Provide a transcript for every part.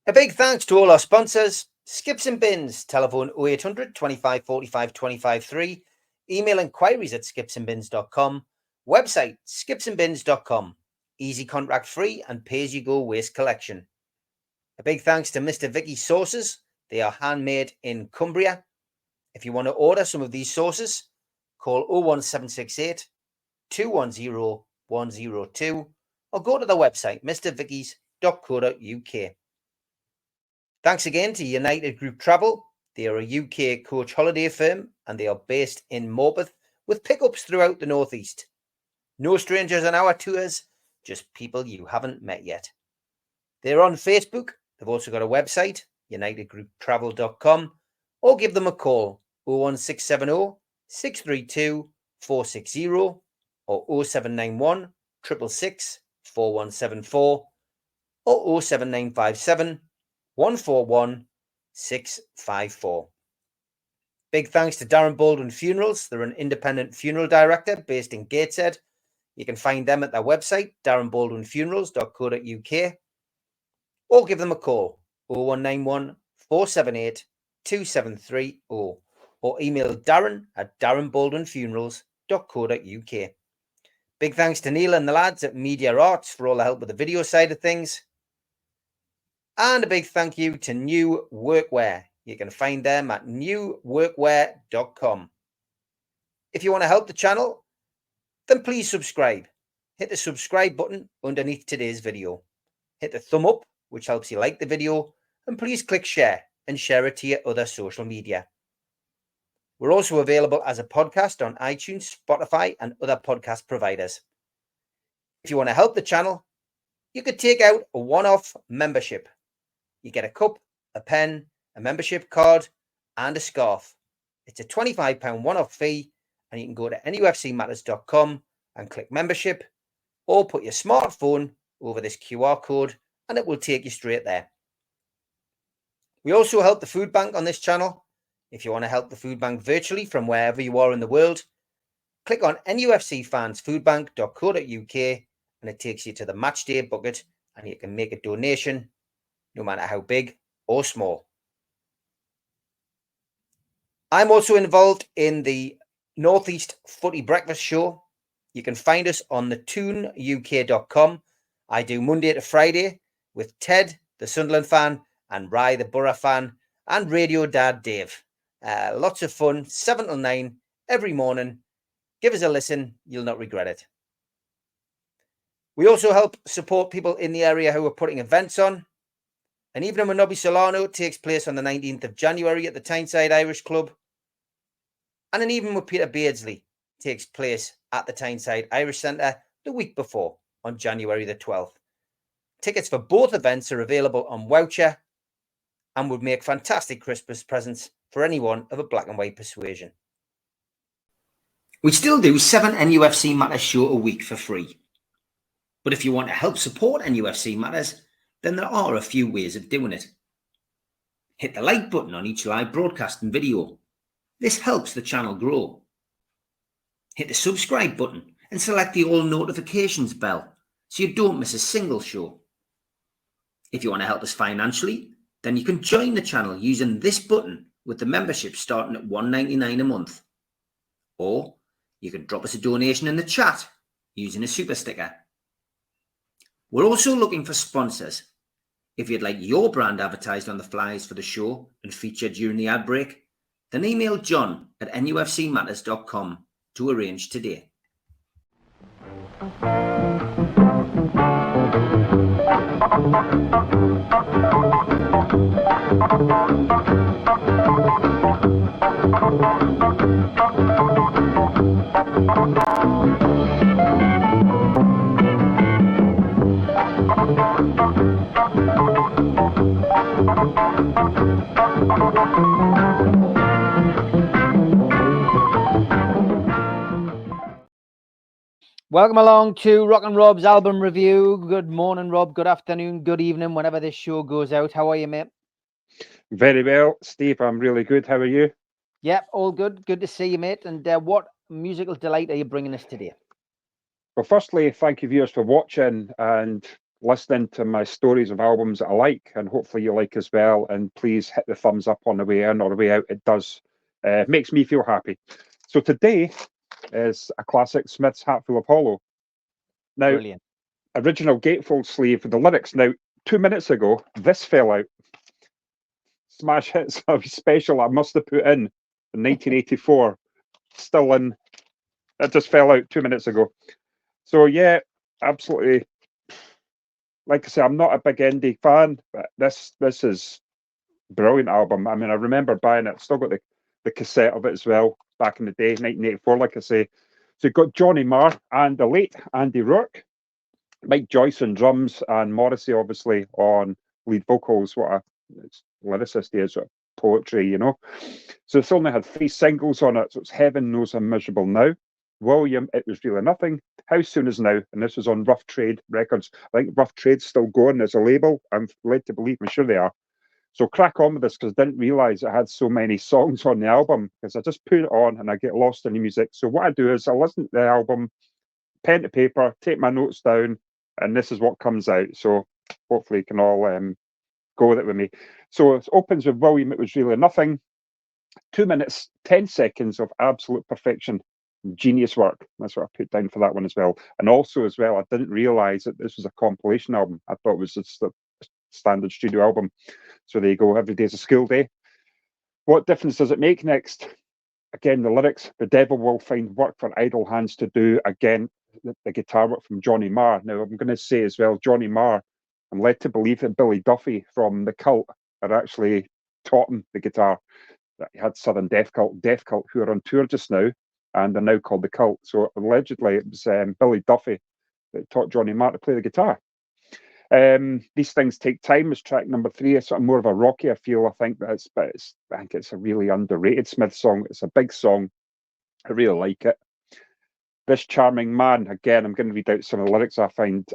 A big thanks to all our sponsors: Skips and Bins, telephone 0800 25 45 25 3, email inquiries at skipsandbins.com, website skipsandbins.com, easy contract free and pay-as-you-go waste collection. A big thanks to Mr. Vicky's sauces. They are handmade in Cumbria. If you want to order some of these sauces, call 01768 210 102 or go to the website mrvickys.co.uk. Thanks again to United Group Travel. They are a UK coach holiday firm and they are based in Morpeth with pickups throughout the northeast. No strangers on our tours, just people you haven't met yet. They're on Facebook. They've also got a website, unitedgrouptravel.com, or give them a call, 01670 632 460 or 0791 666 4174 or 07957 141 654. Big thanks to Darren Baldwin Funerals. They're an independent funeral director based in Gateshead. You can find them at their website, darrenbaldwinfunerals.co.uk, or give them a call, 0191 478 2730, or email Darren at darrenbaldwinfunerals.co.uk. Big thanks to Neil and the lads at Media Arts for all the help with the video side of things. And a big thank you to New Workwear. You can find them at newworkwear.com. If you want to help the channel, then please subscribe. Hit the subscribe button underneath today's video. Hit the thumb up, which helps you like the video, and please click share and share it to your other social media. We're also available as a podcast on iTunes, Spotify, and other podcast providers. If you want to help the channel, you could take out a one-off membership. You get a cup, a pen, a membership card, and a scarf. It's a £25 one-off fee, and you can go to NUFCmatters.com and click membership, or put your smartphone over this QR code and it will take you straight there. We also help the food bank on this channel. If you want to help the food bank virtually from wherever you are in the world, click on nufcfansfoodbank.co.uk and it takes you to the matchday bucket and you can make a donation no matter how big or small. I'm also involved in the Northeast Footy Breakfast Show. You can find us on the tuneuk.com. I do Monday to Friday with Ted, the Sunderland fan, and Rye, the Borough fan, and Radio Dad Dave. Lots of fun, 7 till 9 every morning. Give us a listen, you'll not regret it. We also help support people in the area who are putting events on. An evening with Nobby Solano takes place on the 19th of January at the Tyneside Irish Club. And an evening with Peter Beardsley takes place at the Tyneside Irish Centre the week before, on January the 12th. Tickets for both events are available on Woucher and would make fantastic Christmas presents for anyone of a black and white persuasion. We still do 7 NUFC Matters show a week for free. But if you want to help support NUFC Matters, then there are a few ways of doing it. Hit the like button on each live broadcast and video. This helps the channel grow. Hit the subscribe button and select the all notifications bell so you don't miss a single show. If you want to help us financially, then you can join the channel using this button with the membership starting at $1.99 a month. Or you can drop us a donation in the chat using a super sticker. We're also looking for sponsors. If you'd like your brand advertised on the flyers for the show and featured during the ad break, then email John at nufcmatters.com to arrange today. Welcome along to Rock and Rob's album review. Good morning, Rob. Good afternoon, good evening, whenever this show goes out. How are you, mate? Very well, Steve. I'm really good. How are you? Yep, all good. Good to see you, mate. And what musical delight are you bringing us today? Well, firstly, thank you, viewers, for watching. And listening to my stories of albums that I like, and hopefully you like as well. And please hit the thumbs up on the way in or the way out. It does makes me feel happy. So today is a classic, Smith's Hatful of Hollow. Now, Brilliant. original gatefold sleeve with the lyrics. Now, 2 minutes ago, this fell out. Smash Hits, a special I must have put in 1984. Still in. It just fell out 2 minutes ago. So yeah, absolutely. Like I say, I'm not a big indie fan, but this is brilliant album. I mean, I remember buying it. Still got the cassette of it as well back in the day, 1984. Like I say, so you've got Johnny Marr and the late Andy Rourke, Mike Joyce on drums, and Morrissey obviously on lead vocals. What a lyricist he is, sort of poetry, you know. So it's only had 3 singles on it. So it's Heaven Knows I'm Miserable Now, William, It Was Really Nothing, How Soon Is Now, and this was on Rough Trade Records. I think Rough Trade's still going as a label. I'm led to believe, I'm sure they are. So crack on with this, because I didn't realise it had so many songs on the album, because I just put it on and I get lost in the music. So what I do is I listen to the album, pen to paper, take my notes down, and this is what comes out. So hopefully you can all go with it with me. So it opens with William, It Was Really Nothing. 2 minutes, 10 seconds of absolute perfection. Genius work. That's what I put down for that one as well. And also as well, I didn't realise that this was a compilation album. I thought it was just a standard studio album. So there you go. Every day's a school day. What difference does it make next? Again, the lyrics, the devil will find work for idle hands to do. Again, the guitar work from Johnny Marr. Now, I'm going to say as well, Johnny Marr, I'm led to believe that Billy Duffy from The Cult had actually taught him the guitar. That he had Southern Death Cult, who are on tour just now, and they're now called The Cult. So allegedly it was Billy Duffy that taught Johnny Marr to play the guitar. These Things Take Time is track number 3. It's sort of more of a rockier feel, I think, but I think it's a really underrated Smith song. It's a big song. I really like it. This Charming Man, again, I'm going to read out some of the lyrics I find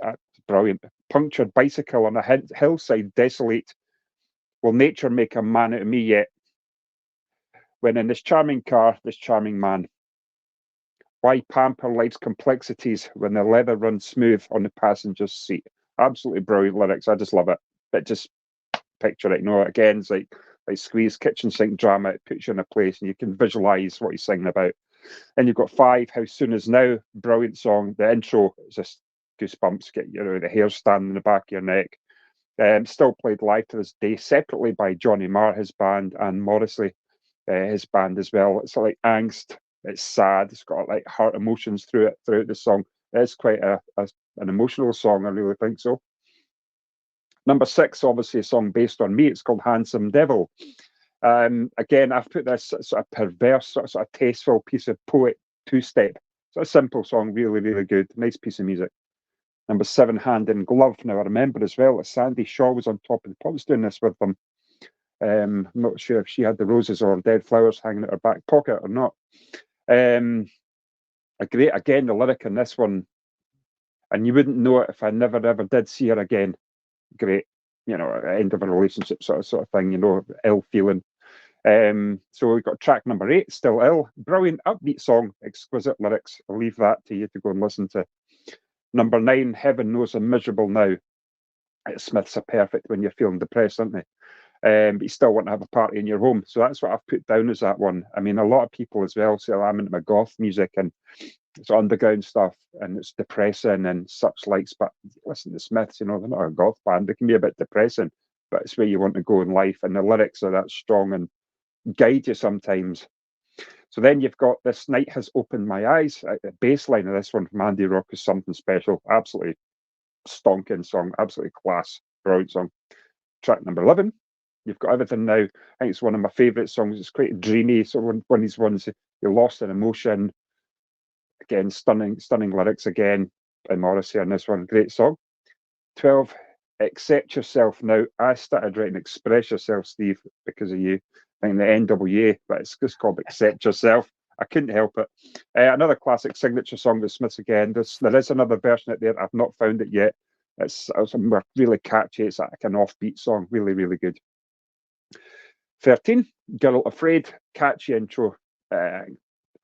brilliant. Punctured bicycle on a hillside desolate. Will nature make a man out of me yet? When in this charming car, this charming man. Why pamper life's complexities when the leather runs smooth on the passenger's seat? Absolutely brilliant lyrics. I just love it. But just picture it, you know, again, it's like squeeze kitchen sink drama. It puts you in a place and you can visualize what he's singing about. And you've got 5, How Soon Is Now, brilliant song. The intro is just goosebumps, get the hair standing in the back of your neck. Still played live to this day, separately by Johnny Marr, his band, and Morrissey, his band as well. It's like angst, it's sad, it's got like heart emotions throughout the song. It's quite an emotional song, I really think so. Number 6, obviously a song based on me. It's called Handsome Devil. Again, I've put this sort of perverse, sort of tasteful piece of poet 2-step. It's a simple song, really, really good. Nice piece of music. Number 7, Hand in Glove. Now, I remember as well that Sandy Shaw was on top of the pops doing this with them. I'm not sure if she had the roses or dead flowers hanging out her back pocket or not. Again, the lyric in this one, and you wouldn't know it if I never ever did see her again. Great, you know, end of a relationship sort of thing, you know, ill feeling. So we've got track number 8, Still Ill. Brilliant, upbeat song, exquisite lyrics. I'll leave that to you to go and listen to. Number 9, Heaven Knows I'm Miserable Now. Smiths are perfect when you're feeling depressed, aren't they? But you still want to have a party in your home. So that's what I've put down as that one. I mean, a lot of people as well say, I'm into my goth music and it's underground stuff and it's depressing and such likes. But listen to Smiths, you know, they're not a goth band. They can be a bit depressing, but it's where you want to go in life. And the lyrics are that strong and guide you sometimes. So then you've got This Night Has Opened My Eyes. The bass line of this one from Andy Rourke is something special. Absolutely stonking song, absolutely class, brilliant song. Track number 11, You've Got Everything Now. I think it's one of my favourite songs. It's quite dreamy. So when these ones, you're lost in emotion. Again, stunning lyrics again by Morrissey on this one. Great song. 12, Accept Yourself Now. I started writing Express Yourself, Steve, because of you. I think the NWA, but it's just called Accept Yourself. I couldn't help it. Another classic signature song by Smiths again. There is another version out there. I've not found it yet. It's really catchy. It's like an offbeat song. Really, really good. 13, Girl Afraid. Catchy intro. I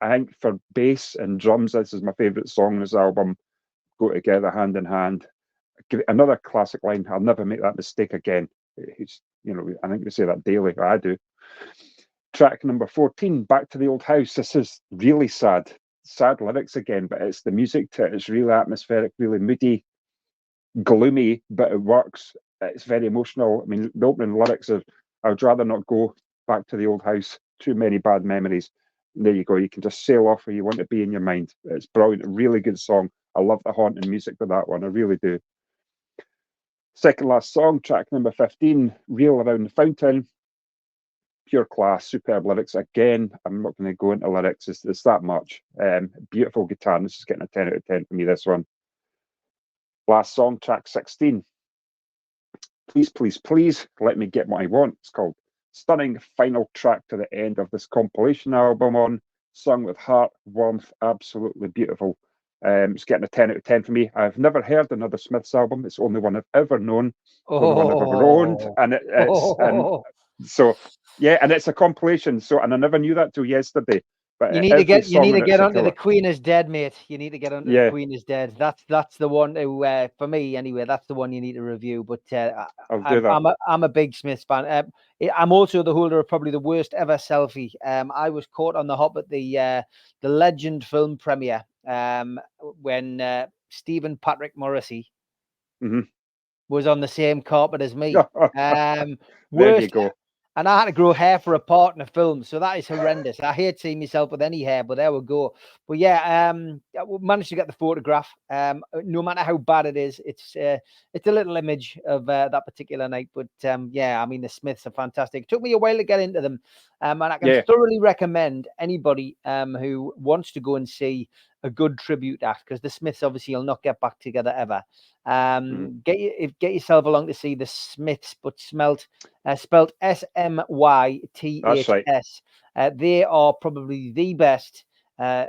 think for bass and drums, this is my favourite song on this album. Go together hand in hand. Another classic line, I'll never make that mistake again. It's, I think we say that daily, or I do. Track number 14, Back to the Old House. This is really sad. Sad lyrics again, but it's the music to it. It's really atmospheric, really moody, gloomy, but it works. It's very emotional. I mean, the opening lyrics are, I would rather not go back to the old house. Too many bad memories. And there you go. You can just sail off where you want to be in your mind. It's brilliant. A really good song. I love the haunting music with that one. I really do. Second last song, track number 15, Reel Around the Fountain. Pure class, superb lyrics. Again, I'm not going to go into lyrics. It's that much. Beautiful guitar. This is getting a 10 out of 10 for me, this one. Last song, track 16. Please, please, please, let me get what I want. It's called stunning final track to the end of this compilation album sung with heart, warmth, absolutely beautiful. It's getting a 10 out of 10 for me. I've never heard another Smiths album. It's the only one I've ever known, only one I've ever owned, and so yeah, and it's a compilation. So, and I never knew that till yesterday. But you need to get onto The Queen Is Dead, mate. You need to get onto The Queen Is Dead. That's the one to, for me anyway. That's the one you need to review. But I'll do that. I'm a big Smiths fan. I'm also the holder of probably the worst ever selfie. I was caught on the hop at the Legend film premiere when Stephen Patrick Morrissey was on the same carpet as me. There you go. And I had to grow hair for a part in a film, so that is horrendous. I hate seeing myself with any hair, but there we go. But yeah, I managed to get the photograph. No matter how bad it is, it's a little image of that particular night. But yeah, I mean, the Smiths are fantastic. It took me a while to get into them, and I can thoroughly recommend anybody who wants to go and see a good tribute act, because the Smiths obviously will not get back together ever. Get yourself along to see the Smiths, but spelt SMYTHS. Right. They are probably the best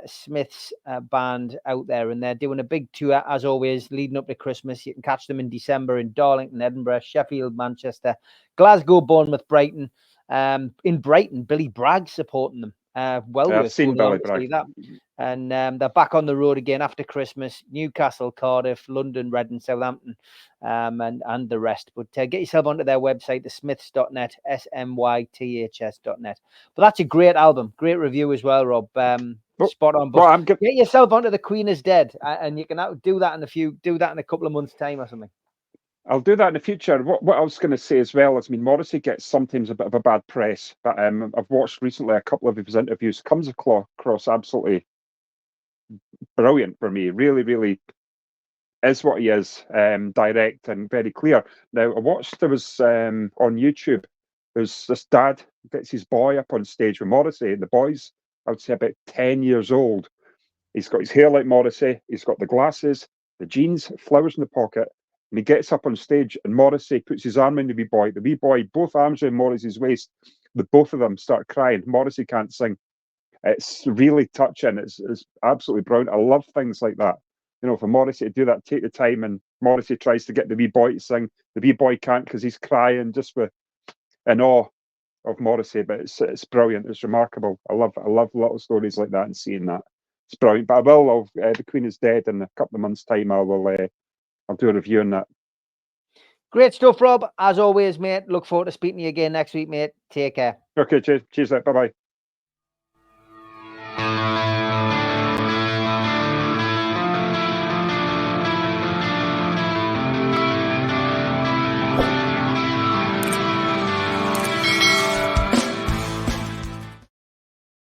Smiths band out there, and they're doing a big tour as always leading up to Christmas. You can catch them in December in Darlington, Edinburgh, Sheffield, Manchester, Glasgow, Bournemouth, Brighton. In Brighton, Billy Bragg supporting them. I've seen Billy Bragg. That. And they're back on the road again after Christmas. Newcastle, Cardiff, London, Reading, Southampton, and the rest. But get yourself onto their website, thesmiths.net, SMYTHS.net. But that's a great album, great review as well, Rob. Spot on. But get yourself onto The Queen Is Dead, and you can do that in a couple of months' time or something. I'll do that in the future. What I was going to say as well is, I mean, Morrissey gets sometimes a bit of a bad press, but I've watched recently a couple of his interviews. Comes across absolutely brilliant for me. Really, really is what he is. Direct and very clear. Now, I watched, there was on YouTube, there's this dad gets his boy up on stage with Morrissey, and the boy's, I would say, about 10 years old. He's got his hair like Morrissey. He's got the glasses, the jeans, flowers in the pocket. And he gets up on stage, and Morrissey puts his arm in the wee boy. The wee boy, both arms around Morrissey's waist. The both of them start crying. Morrissey can't sing. It's really touching. It's absolutely brilliant. I love things like that. You know, for Morrissey to do that, take the time, and Morrissey tries to get the wee boy to sing. The wee boy can't because he's crying just in awe of Morrissey. But it's brilliant. It's remarkable. I love little stories like that and seeing that. It's brilliant. But I will. The Queen Is Dead in a couple of months' time. I'll do a review on that. Great stuff, Rob. As always, mate. Look forward to speaking to you again next week, mate. Take care. Okay, cheers. Bye-bye.